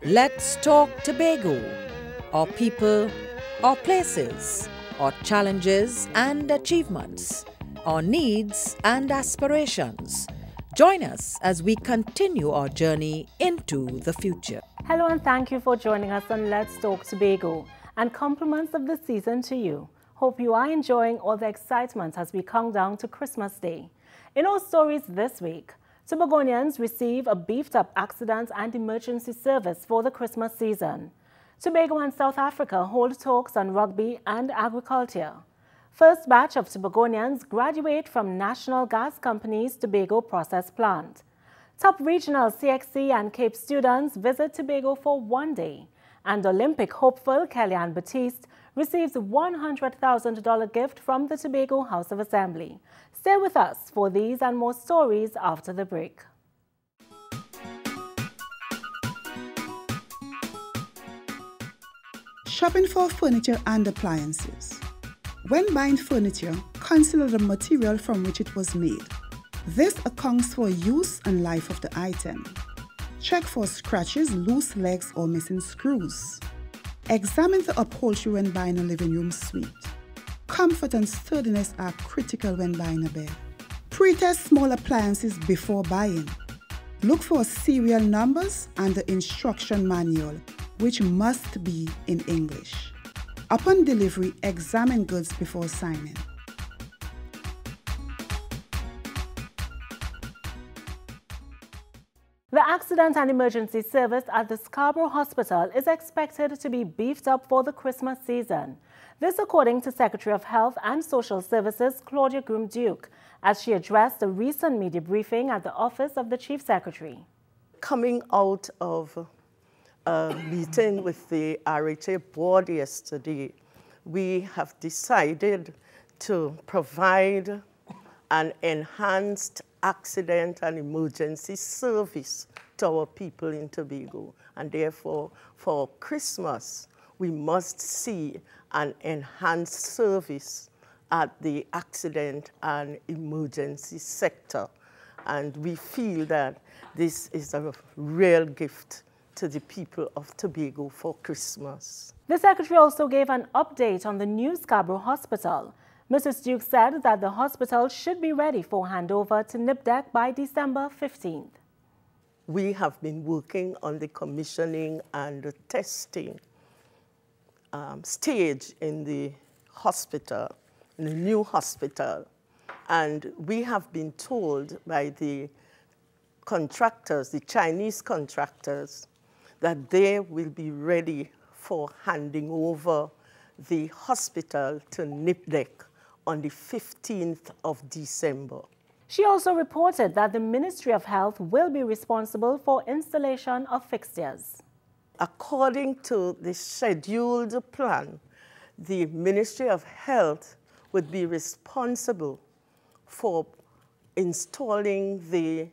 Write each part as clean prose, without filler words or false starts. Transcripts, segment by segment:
Let's talk Tobago, or people, or places, or challenges and achievements, or needs and aspirations. Join us as we continue our journey into the future. Hello and thank you for joining us on Let's Talk Tobago, and compliments of the season to you. Hope you are enjoying all the excitement as we count down to Christmas Day. In our stories this week, Tobagonians receive a beefed-up accident and emergency service for the Christmas season. Tobago and South Africa hold talks on rugby and agriculture. First batch of Tobagonians graduate from National Gas Company's Tobago process plant. Top regional CXC and Cape students visit Tobago for one day. And Olympic hopeful Kellyanne Batiste receives a $100,000 gift from the Tobago House of Assembly. Stay with us for these and more stories after the break. Shopping for furniture and appliances. When buying furniture, consider the material from which it was made. This accounts for use and life of the item. Check for scratches, loose legs, or missing screws. Examine the upholstery when buying a living room suite. Comfort and sturdiness are critical when buying a bed. Pre-test small appliances before buying. Look for serial numbers and the instruction manual, which must be in English. Upon delivery, examine goods before signing. The accident and emergency service at the Scarborough Hospital is expected to be beefed up for the Christmas season. This according to Secretary of Health and Social Services Claudia Groom-Duke, as she addressed a recent media briefing at the Office of the Chief Secretary. Coming out of a meeting with the RHA board yesterday, we have decided to provide an enhanced accident and emergency service to our people in Tobago. And therefore, for Christmas, we must see an enhanced service at the accident and emergency sector. And we feel that this is a real gift to the people of Tobago for Christmas. The Secretary also gave an update on the new Scarborough Hospital. Mrs. Duke said that the hospital should be ready for handover to NIPDEC by December 15th. We have been working on the commissioning and the testing stage in the hospital, in the new hospital. And we have been told by the contractors, the Chinese contractors, that they will be ready for handing over the hospital to NIPDEC on the 15th of December. She also reported that the Ministry of Health will be responsible for installation of fixtures. According to the scheduled plan, the Ministry of Health would be responsible for installing the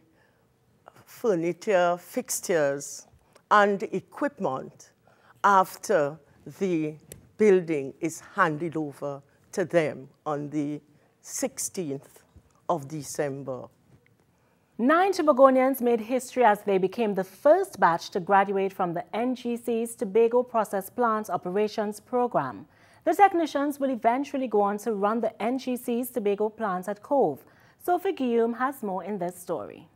furniture, fixtures, and equipment after the building is handed over to them on the 16th of December. 9 Tobagonians made history as they became the first batch to graduate from the NGC's Tobago Process Plant Operations Program. The technicians will eventually go on to run the NGC's Tobago plant at Cove. Sophie Guillaume has more in this story.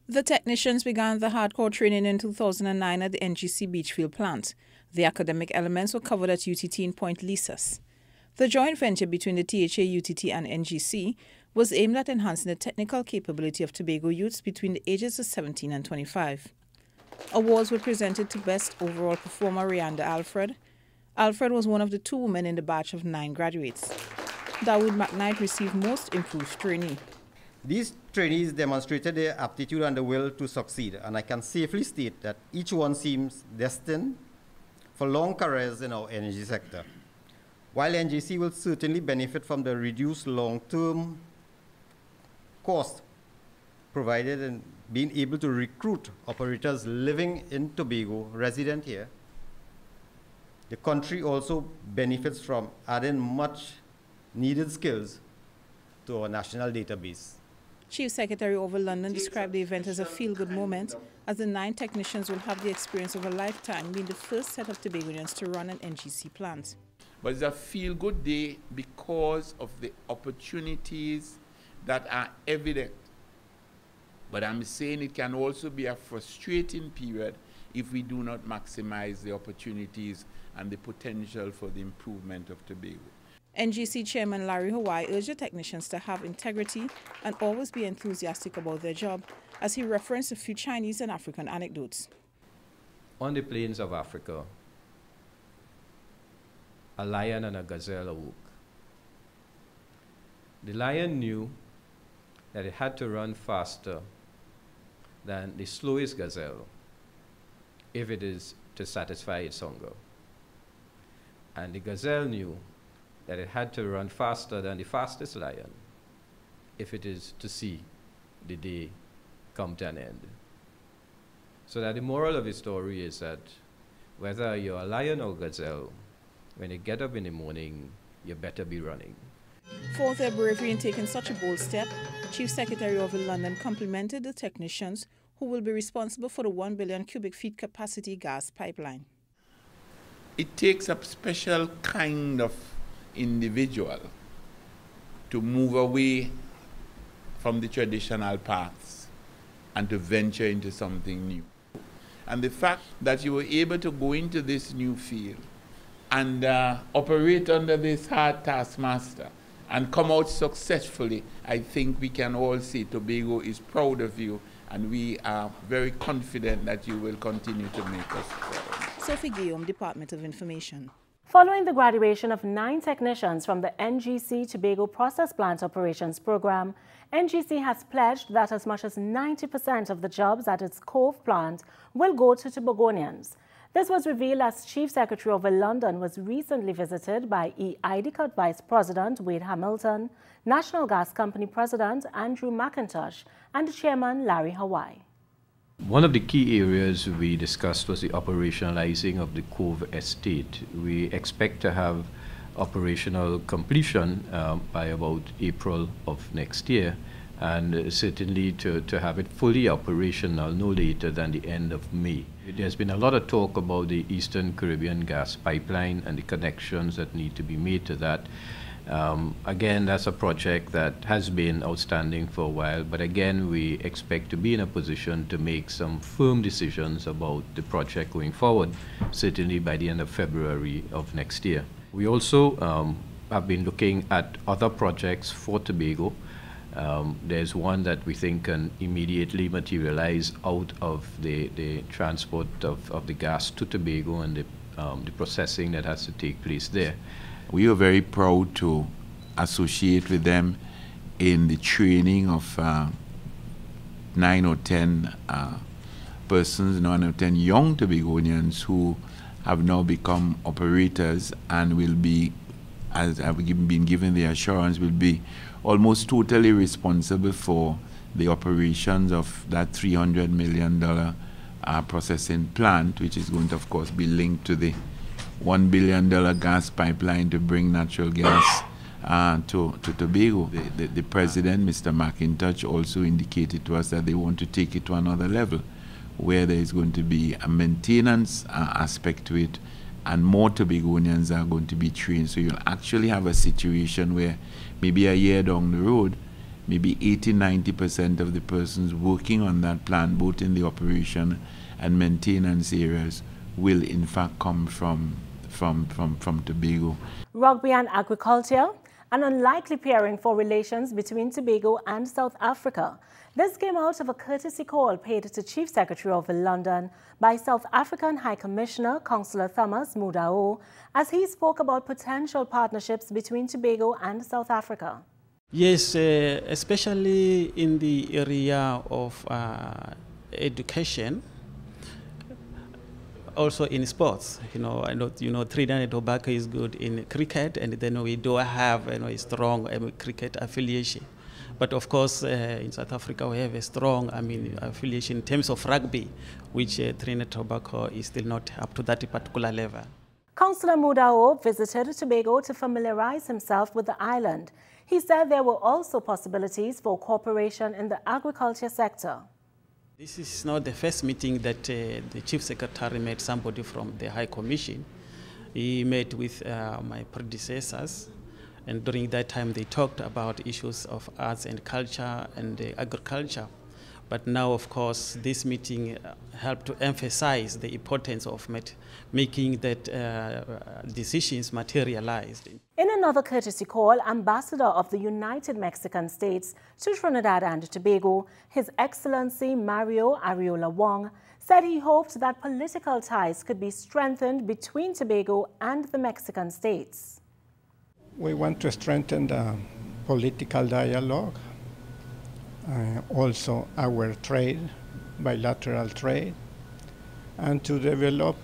The technicians began the hardcore training in 2009 at the NGC Beachfield plant. The academic elements were covered at UTT in Point Lisas. The joint venture between the THA, UTT and NGC was aimed at enhancing the technical capability of Tobago youths between the ages of 17 and 25. Awards were presented to Best Overall Performer Rianda Alfred. Alfred was one of the 2 women in the batch of 9 graduates. Dawood McKnight received Most Improved Trainee. These trainees demonstrated their aptitude and the will to succeed, and I can safely state that each one seems destined for long careers in our energy sector. While NGC will certainly benefit from the reduced long-term cost provided in being able to recruit operators living in Tobago, resident here, the country also benefits from adding much needed skills to our national database. Chief Secretary over London described the event as a feel-good moment, as the 9 technicians will have the experience of a lifetime, being the first set of Tobagonians to run an NGC plant. But it's a feel-good day because of the opportunities that are evident. But I'm saying it can also be a frustrating period if we do not maximize the opportunities and the potential for the improvement of Tobago. NGC Chairman Larry Hawaii urged the technicians to have integrity and always be enthusiastic about their job, as he referenced a few Chinese and African anecdotes. On the plains of Africa, a lion and a gazelle awoke. The lion knew that it had to run faster than the slowest gazelle if it is to satisfy its hunger. And the gazelle knew that it had to run faster than the fastest lion if it is to see the day come to an end. So that the moral of the story is that whether you're a lion or gazelle, when you get up in the morning, you better be running. For their bravery in taking such a bold step, Chief Secretary over London complimented the technicians who will be responsible for the 1 billion cubic feet capacity gas pipeline. It takes a special kind of individual to move away from the traditional paths and to venture into something new. And the fact that you were able to go into this new field and operate under this hard taskmaster and come out successfully, I think we can all say Tobago is proud of you, and we are very confident that you will continue to make us proud. Sophie Guillaume, Department of Information. Following the graduation of 9 technicians from the NGC Tobago Process Plant Operations Program, NGC has pledged that as much as 90% of the jobs at its Cove plant will go to Tobagonians. This was revealed as Chief Secretary over London was recently visited by EIDCOT Vice President Wade Hamilton, National Gas Company President Andrew McIntosh, and Chairman Larry Hawaii. One of the key areas we discussed was the operationalizing of the Cove estate. We expect to have operational completion by about April of next year, and certainly to have it fully operational no later than the end of May. There's been a lot of talk about the Eastern Caribbean gas pipeline and the connections that need to be made to that. Again, that's a project that has been outstanding for a while, but again, we expect to be in a position to make some firm decisions about the project going forward, certainly by the end of February of next year. We also have been looking at other projects for Tobago. There's one that we think can immediately materialize out of the transport of the gas to Tobago and the processing that has to take place there. We are very proud to associate with them in the training of 9 or 10 persons, 9 or 10 young Tobagonians who have now become operators and will be, as have been given the assurance, will be almost totally responsible for the operations of that $300 million processing plant, which is going to, of course, be linked to the $1 billion gas pipeline to bring natural gas to Tobago. The president, Mr. McIntosh, also indicated to us that they want to take it to another level, where there is going to be a maintenance aspect to it, and more Tobagonians are going to be trained. So you'll actually have a situation where maybe a year down the road, maybe 80–90% of the persons working on that plant, both in the operation and maintenance areas, will in fact come from Tobago. Rugby and agriculture, an unlikely pairing for relations between Tobago and South Africa. This came out of a courtesy call paid to Chief Secretary of London by South African High Commissioner Councillor Thomas Mudao, as he spoke about potential partnerships between Tobago and South Africa. Yes, especially in the area of education, also in sports. I know Trinidad and Tobago is good in cricket, and then we do have a strong cricket affiliation. But of course, in South Africa, we have a strong, affiliation in terms of rugby, which Trinidad and Tobago is still not up to that particular level. Councillor Mudao visited Tobago to familiarize himself with the island. He said there were also possibilities for cooperation in the agriculture sector. This is not the first meeting that the Chief Secretary met somebody from the High Commission. He met with my predecessors, and during that time they talked about issues of arts and culture and agriculture. But now, of course, this meeting helped to emphasize the importance of making that decisions materialized. In another courtesy call, Ambassador of the United Mexican States to Trinidad and Tobago, His Excellency Mario Arreola Wong, said he hoped that political ties could be strengthened between Tobago and the Mexican states. We want to strengthen the political dialogue. Also our trade, bilateral trade, and to develop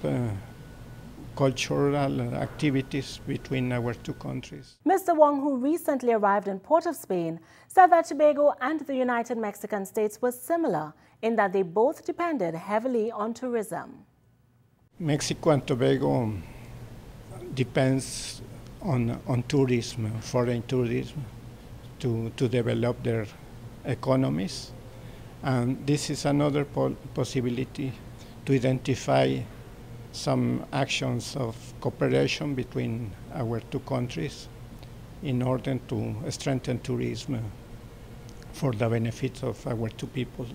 cultural activities between our two countries. Mr. Wong, who recently arrived in Port of Spain, said that Tobago and the United Mexican States were similar in that they both depended heavily on tourism. Mexico and Tobago depends on tourism, foreign tourism, to develop their economies, and this is another possibility to identify some actions of cooperation between our two countries in order to strengthen tourism for the benefit of our two peoples.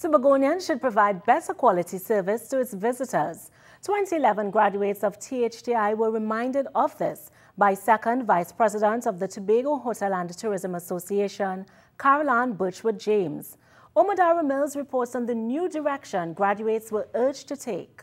Tobagonians should provide better quality service to its visitors. 2011 graduates of THTI were reminded of this by second Vice President of the Tobago Hotel and Tourism Association, Caroline Birchwood James. Omadara Mills reports on the new direction graduates were urged to take.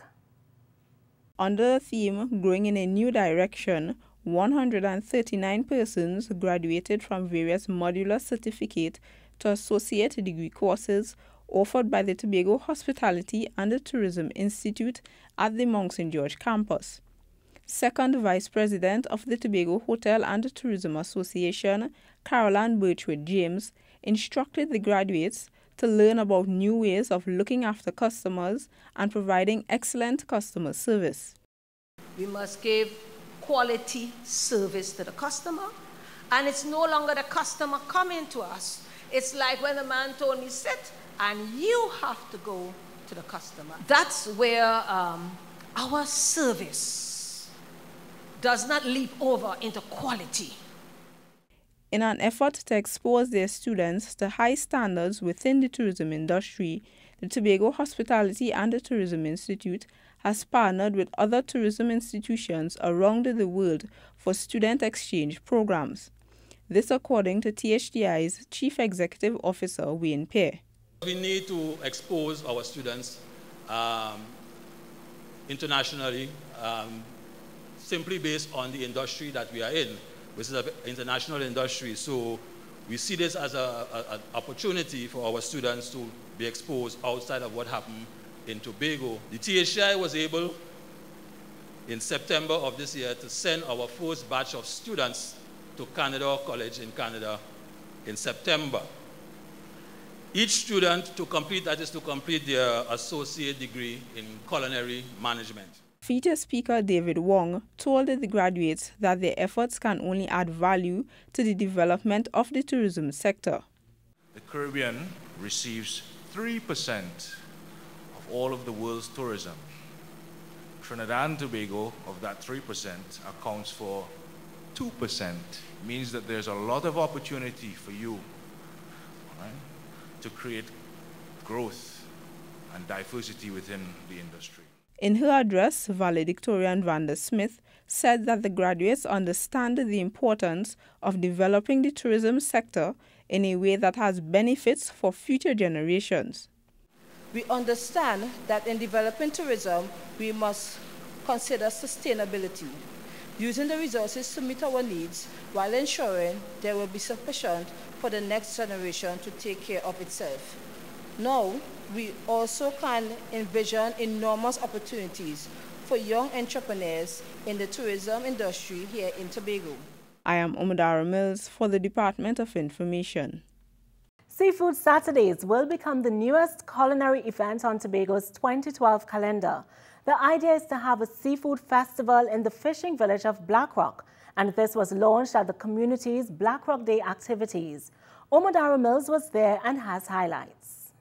Under the theme, Growing in a New Direction, 139 persons graduated from various modular certificate to associate degree courses offered by the Tobago Hospitality and Tourism Institute at the Mount St. George campus. Second Vice President of the Tobago Hotel and Tourism Association, Caroline Birchwood James, instructed the graduates to learn about new ways of looking after customers and providing excellent customer service. We must give quality service to the customer, and it's no longer the customer coming to us. It's like when the man told me, sit, and you have to go to the customer. That's where our service does not leap over into quality. In an effort to expose their students to high standards within the tourism industry, the Tobago Hospitality and Tourism Institute has partnered with other tourism institutions around the world for student exchange programs. This according to THTI's Chief Executive Officer, Wayne Pear. We need to expose our students internationally, simply based on the industry that we are in, which is an international industry. So we see this as an opportunity for our students to be exposed outside of what happened in Tobago. The THI was able, in September of this year, to send our first batch of students to Canada College in Canada in September. Each student to complete their associate degree in culinary management. Feature speaker David Wong told the graduates that their efforts can only add value to the development of the tourism sector. The Caribbean receives 3% of all of the world's tourism. Trinidad and Tobago, of that 3%, accounts for 2%. Means that there's a lot of opportunity for you, right, to create growth and diversity within the industry. In her address, Valedictorian Vanda Smith said that the graduates understand the importance of developing the tourism sector in a way that has benefits for future generations. We understand that in developing tourism, we must consider sustainability, using the resources to meet our needs while ensuring there will be sufficient for the next generation to take care of itself. Now, we also can envision enormous opportunities for young entrepreneurs in the tourism industry here in Tobago. I am Omadara Mills for the Department of Information. Seafood Saturdays will become the newest culinary event on Tobago's 2012 calendar. The idea is to have a seafood festival in the fishing village of Black Rock, and this was launched at the community's Black Rock Day activities. Omadara Mills was there and has highlights.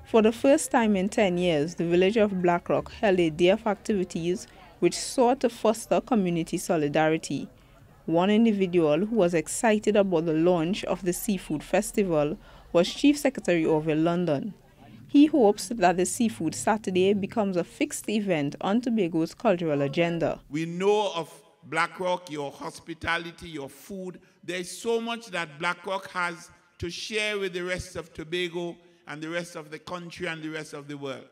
For the first time in 10 years, the village of Black Rock held a day of activities which sought to foster community solidarity. One individual who was excited about the launch of the Seafood Festival was Chief Secretary Avian London. He hopes that the Seafood Saturday becomes a fixed event on Tobago's cultural agenda. We know of Black Rock, your hospitality, your food. There's so much that Black Rock has to share with the rest of Tobago and the rest of the country and the rest of the world.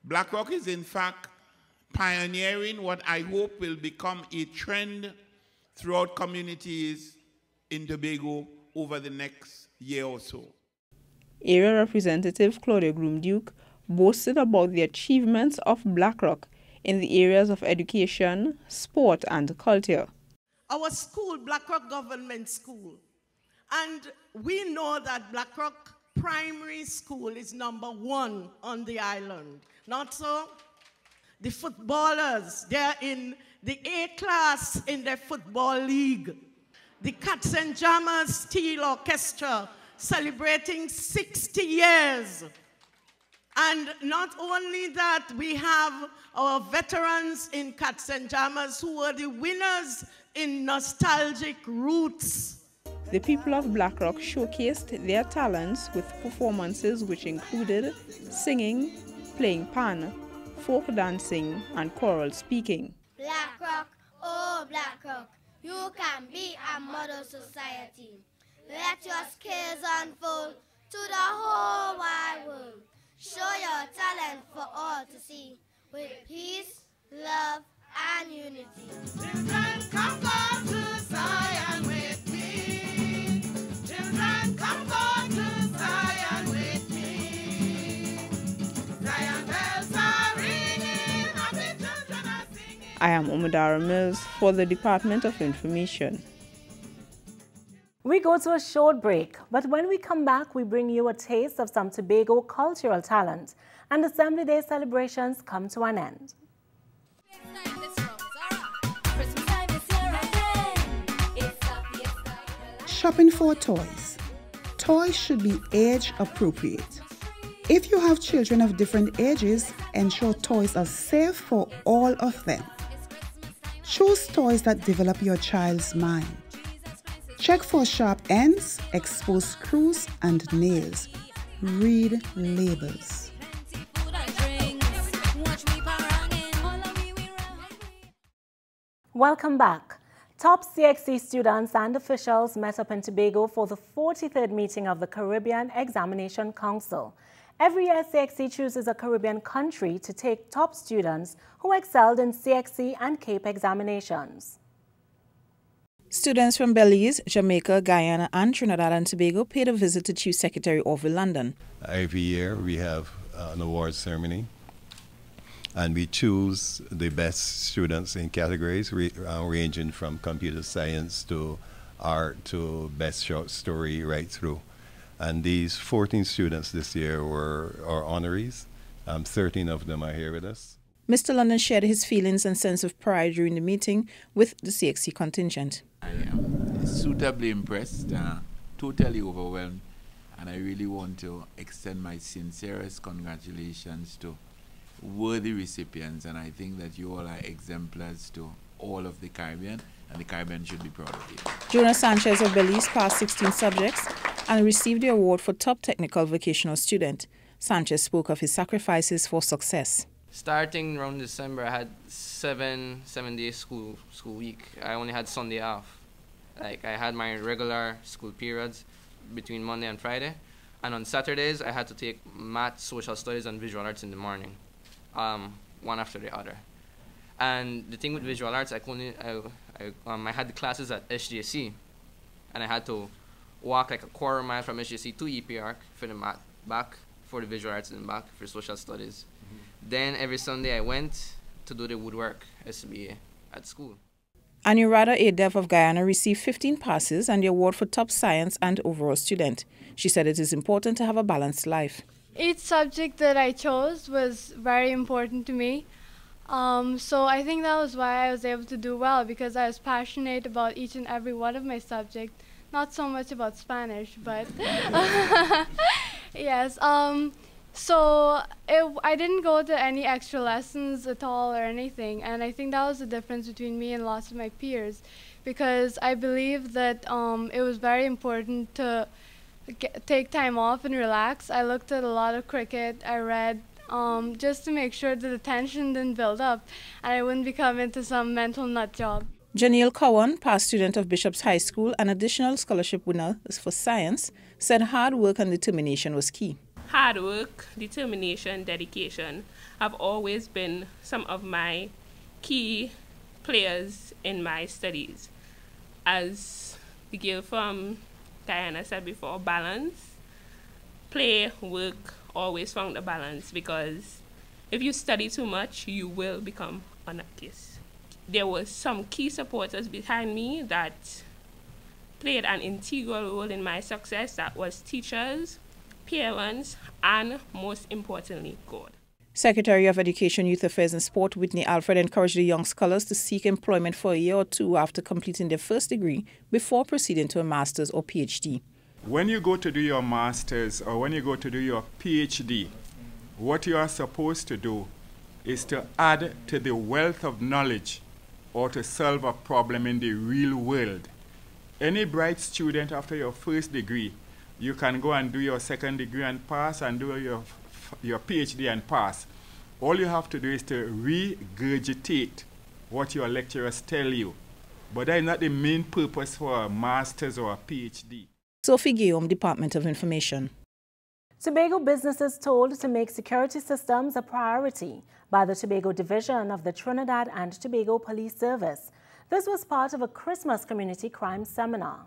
Black Rock is in fact pioneering what I hope will become a trend throughout communities in Tobago over the next year or so. Area Representative Claudia Groom-Duke boasted about the achievements of Black Rock in the areas of education, sport and culture. Our school, Black Rock Government School, and we know that Black Rock Primary School is #1 on the island. Not so? The footballers, they're in the A class in the football league. The Cats and Jammers Steel Orchestra celebrating 60 years. And not only that, we have our veterans in Cats and Jammers who were the winners in Nostalgic Roots. The people of Black Rock showcased their talents with performances which included singing, playing pan, folk dancing, and choral speaking. Black Rock, oh Black Rock, you can be a model society. Let your skills unfold to the whole wide world. Show your talent for all to see, with peace, love, and unity. Children, come go to Zion with me. Children, come go to Zion with me. Zion bells are ringing, and the children are singing. I am Omadara Mills for the Department of Information. We go to a short break, but when we come back, we bring you a taste of some Tobago cultural talent, and Assembly Day celebrations come to an end. Shopping for toys. Toys should be age appropriate. If you have children of different ages, ensure toys are safe for all of them. Choose toys that develop your child's mind. Check for sharp ends, exposed screws, and nails. Read labels. Welcome back. Top CXC students and officials met up in Tobago for the 43rd meeting of the Caribbean Examination Council. Every year, CXC chooses a Caribbean country to take top students who excelled in CXC and Cape examinations. Students from Belize, Jamaica, Guyana and Trinidad and Tobago paid a visit to Chief Secretary Avian London. Every year we have an awards ceremony and we choose the best students in categories ranging from computer science to art to best short story right through. And these 14 students this year were our honorees. 13 of them are here with us. Mr. London shared his feelings and sense of pride during the meeting with the CXC contingent. I am suitably impressed, totally overwhelmed, and I really want to extend my sincerest congratulations to worthy recipients, and I think that you all are exemplars to all of the Caribbean, and the Caribbean should be proud of you. Jonas Sanchez of Belize passed 16 subjects and received the award for top technical vocational student. Sanchez spoke of his sacrifices for success. Starting around December, I had seven days school week. I only had Sunday off. Like, I had my regular school periods between Monday and Friday, and on Saturdays I had to take math, social studies, and visual arts in the morning, one after the other. And the thing with visual arts, I had the classes at SJC, and I had to walk like a quarter mile from SJC to EPR for the math, back for the visual arts, and back for social studies. Then every Sunday I went to do the woodwork SBA at school. Anurada Adev of Guyana received 15 passes and the award for top science and overall student. She said it is important to have a balanced life. Each subject that I chose was very important to me. So I think that was why I was able to do well, because I was passionate about each and every one of my subjects. Not so much about Spanish, but yes. I didn't go to any extra lessons at all or anything, and I think that was the difference between me and lots of my peers, because I believe that it was very important to take time off and relax. I looked at a lot of cricket, I read, just to make sure that the tension didn't build up and I wouldn't become into some mental nut job. Janelle Cowan, past student of Bishop's High School and additional scholarship winner for science, said hard work and determination was key. Hard work, determination, dedication have always been some of my key players in my studies. As the girl from Guyana said before, balance. Play, work, always found a balance, because if you study too much, you will become a nutcase. There were some key supporters behind me that played an integral role in my success. That was teachers, parents, and most importantly, God. Secretary of Education, Youth Affairs and Sport, Whitney Alfred, encouraged the young scholars to seek employment for a year or two after completing their first degree before proceeding to a master's or PhD. When you go to do your master's or when you go to do your PhD, what you are supposed to do is to add to the wealth of knowledge or to solve a problem in the real world. Any bright student after your first degree, you can go and do your second degree and pass, and do your PhD and pass. All you have to do is to regurgitate what your lecturers tell you. But that is not the main purpose for a master's or a PhD. Sophie Guillaume, Department of Information. Tobago businesses told to make security systems a priority by the Tobago Division of the Trinidad and Tobago Police Service. This was part of a Christmas community crime seminar.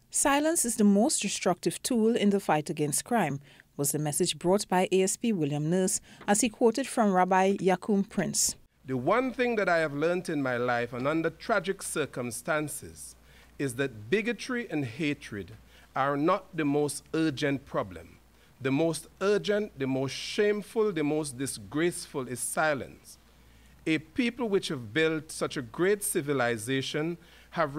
Silence is the most destructive tool in the fight against crime, was the message brought by ASP William Nurse as he quoted from Rabbi Yakum Prince. The one thing that I have learned in my life and under tragic circumstances is that bigotry and hatred are not the most urgent problem. The most urgent, the most shameful, the most disgraceful is silence. A people which have built such a great civilization have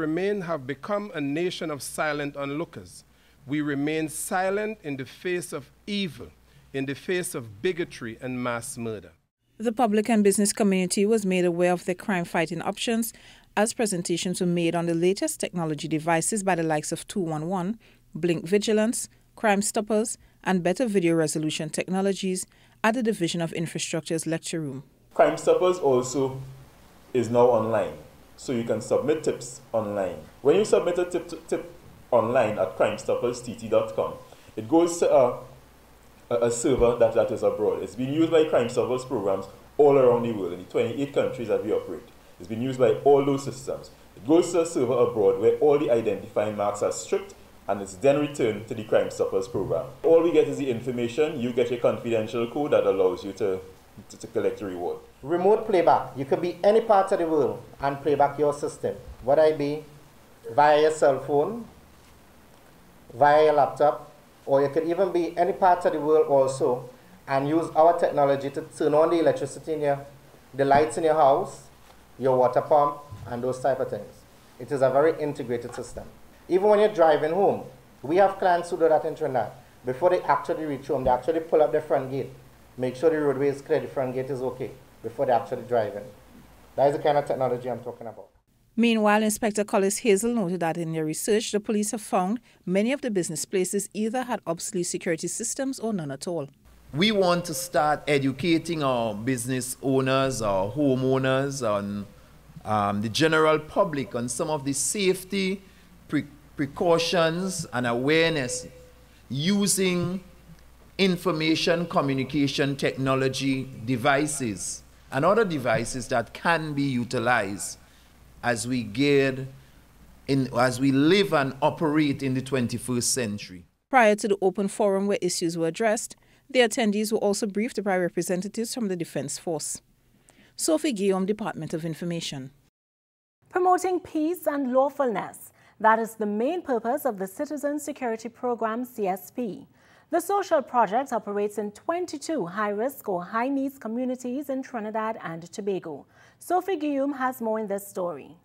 become a nation of silent onlookers. We remain silent in the face of evil, in the face of bigotry and mass murder. The public and business community was made aware of their crime-fighting options as presentations were made on the latest technology devices by the likes of 211, Blink Vigilance, Crime Stoppers, and Better Video Resolution Technologies at the Division of Infrastructure's lecture room. Crime Stoppers also is now online, so you can submit tips online. When you submit a tip online at crimestopperstt.com, it goes to a server that is abroad. It's been used by Crime Stoppers programs all around the world in the 28 countries that we operate. It's been used by all those systems. It goes to a server abroad where all the identifying marks are stripped, and it's then returned to the Crime Stoppers program. All we get is the information. You get your confidential code that allows you to collect a reward. Remote playback. You could be any part of the world and play back your system. Whether it be via your cell phone, via your laptop, or you could even be any part of the world also and use our technology to turn on the electricity in the lights in your house, your water pump, and those type of things. It is a very integrated system. Even when you're driving home, we have clients who do that in Trinidad. Before they actually reach home, they actually pull up the front gate, make sure the roadway is clear, the front gate is okay, before they actually drive in. That is the kind of technology I'm talking about. Meanwhile, Inspector Collis Hazel noted that in their research, the police have found many of the business places either had obsolete security systems or none at all. We want to start educating our business owners, our homeowners, on the general public on some of the safety precautions and awareness using information communication technology devices and other devices that can be utilized as we live and operate in the 21st century. Prior to the open forum where issues were addressed, the attendees were also briefed by representatives from the Defense Force. Sophie Guillaume, Department of Information. promoting peace and lawfulness. That is the main purpose of the Citizen Security Program, CSP. The social project operates in 22 high-risk or high-needs communities in Trinidad and Tobago. Sophie Guillaume has more in this story.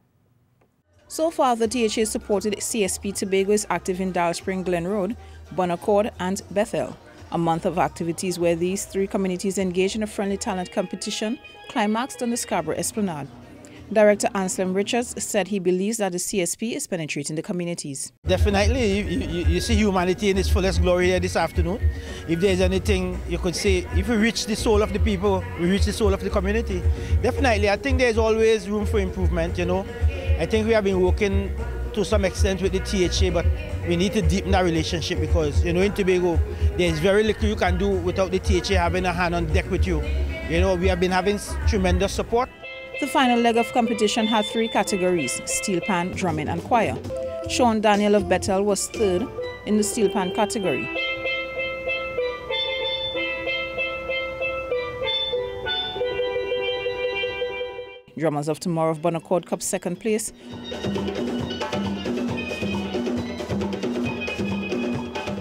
So far, the THA-supported CSP Tobago is active in Dial Spring, Glen Road, Bonaccord and Bethel. A month of activities where these three communities engage in a friendly talent competition climaxed on the Scarborough Esplanade. Director Anselm Richards said he believes that the CSP is penetrating the communities. Definitely, you see humanity in its fullest glory here this afternoon. If there's anything you could say, if we reach the soul of the people, we reach the soul of the community. Definitely, I think there's always room for improvement, you know. I think we have been working to some extent with the THA, but we need to deepen that relationship because, you know, in Tobago, there's very little you can do without the THA having a hand on deck with you. You know, we have been having tremendous support. The final leg of competition had three categories: steel pan, drumming and choir. Sean Daniel of Bethel was third in the steel pan category. Drummers of Tomorrow of Bonaccord Cup second place.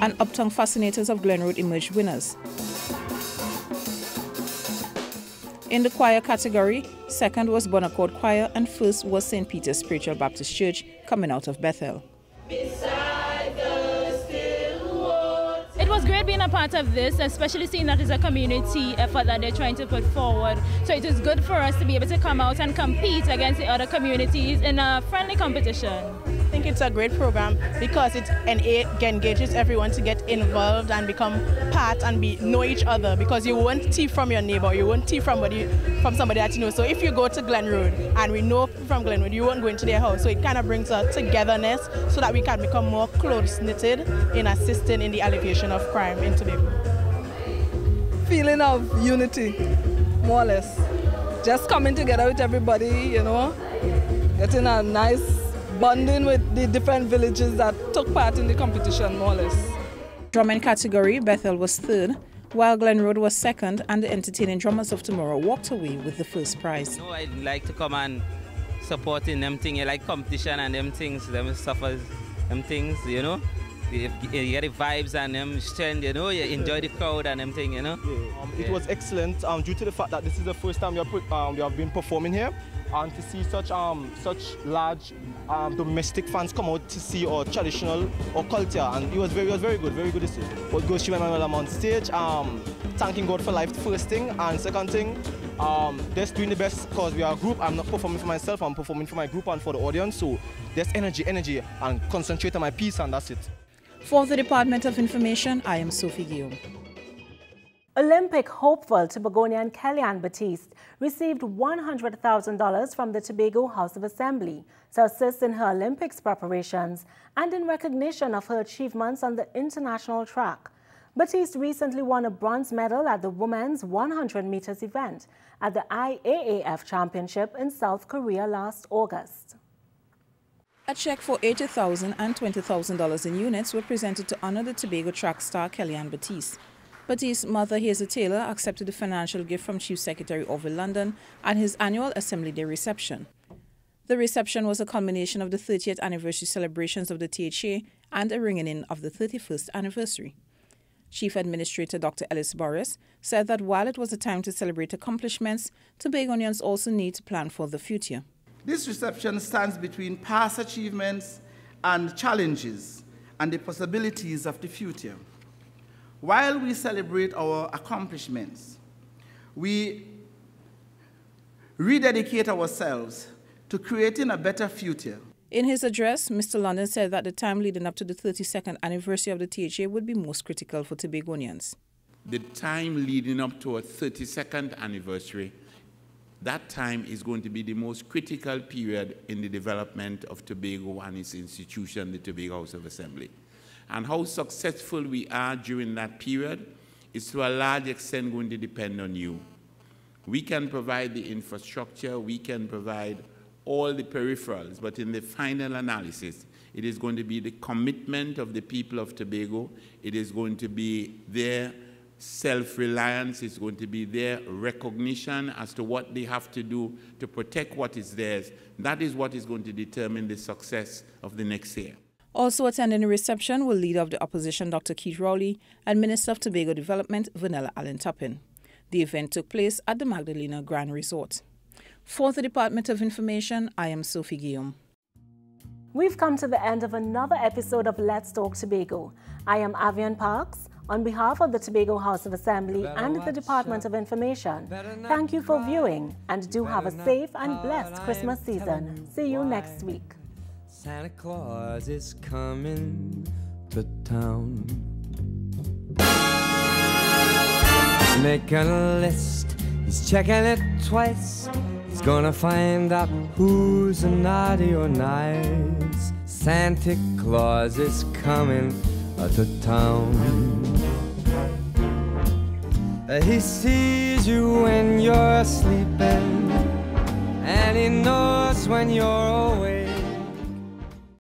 And Uptown Fascinators of Glen Road emerged winners. In the choir category, second was Bonaccord Choir and first was St. Peter's Spiritual Baptist Church coming out of Bethel. It was great being a part of this, especially seeing that it's a community effort that they're trying to put forward. So it is good for us to be able to come out and compete against the other communities in a friendly competition. I think it's a great program because it engages everyone to get involved and become part and know each other, because you won't thief from your neighbor, you won't thief from somebody that you know. So if you go to Glen Road and we know from Glen Road, you won't go into their house. So it kind of brings a togetherness so that we can become more close-knitted in assisting in the alleviation of crime in Tobago. Feeling of unity, more or less. Just coming together with everybody, you know, getting a nice bonding with the different villages that took part in the competition, more or less. Drumming category, Bethel was third, while Glen Road was second, and the entertaining Drummers of Tomorrow walked away with the first prize. You know, I like to come and support in them things. I like competition and them things, them suffers, them things, you know. You get the vibes and them strength, you know, you enjoy the crowd and them things, you know. It was excellent due to the fact that this is the first time we have been performing here. And to see such large domestic fans come out to see our traditional or culture, and it was very good to see. But go Shiva Manuel, I'm on stage, thanking God for life, first thing, and second thing, just doing the best because we are a group. I'm not performing for myself, I'm performing for my group and for the audience. So there's energy, and concentrate on my piece, and that's it. For the Department of Information, I am Sophie Guillaume. Olympic hopeful Tobagonian Kellyanne Batiste received $100,000 from the Tobago House of Assembly to assist in her Olympics preparations and in recognition of her achievements on the international track. Batiste recently won a bronze medal at the women's 100 meters event at the IAAF Championship in South Korea last August. A check for $80,000 and $20,000 in units were presented to honor the Tobago track star Kellyanne Batiste. Batiste's mother, Hazel Taylor, accepted the financial gift from Chief Secretary Orville London at his annual Assembly Day reception. The reception was a culmination of the 30th anniversary celebrations of the THA and a ringing in of the 31st anniversary. Chief Administrator Dr. Ellis Boris said that while it was a time to celebrate accomplishments, Tobagonians also need to plan for the future. This reception stands between past achievements and challenges and the possibilities of the future. While we celebrate our accomplishments, we rededicate ourselves to creating a better future. In his address, Mr. London said that the time leading up to the 32nd anniversary of the THA would be most critical for Tobagonians. The time leading up to our 32nd anniversary, that time is going to be the most critical period in the development of Tobago and its institution, the Tobago House of Assembly. And how successful we are during that period is to a large extent going to depend on you. We can provide the infrastructure, we can provide all the peripherals, but in the final analysis, it is going to be the commitment of the people of Tobago, it is going to be their self-reliance, it's going to be their recognition as to what they have to do to protect what is theirs. That is what is going to determine the success of the next year. Also attending the reception were Leader of the Opposition Dr. Keith Rowley and Minister of Tobago Development Vanilla Allen Toppin. The event took place at the Magdalena Grand Resort. For the Department of Information, I am Sophie Guillaume. We've come to the end of another episode of Let's Talk Tobago. I am Avian Parks. On behalf of the Tobago House of Assembly and the Department of Information, thank you for viewing and do have a safe and blessed Christmas season. See you next week. Santa Claus is coming to town. He's making a list, he's checking it twice. He's gonna find out who's naughty or nice. Santa Claus is coming to town. He sees you when you're sleeping, and he knows when you're awake.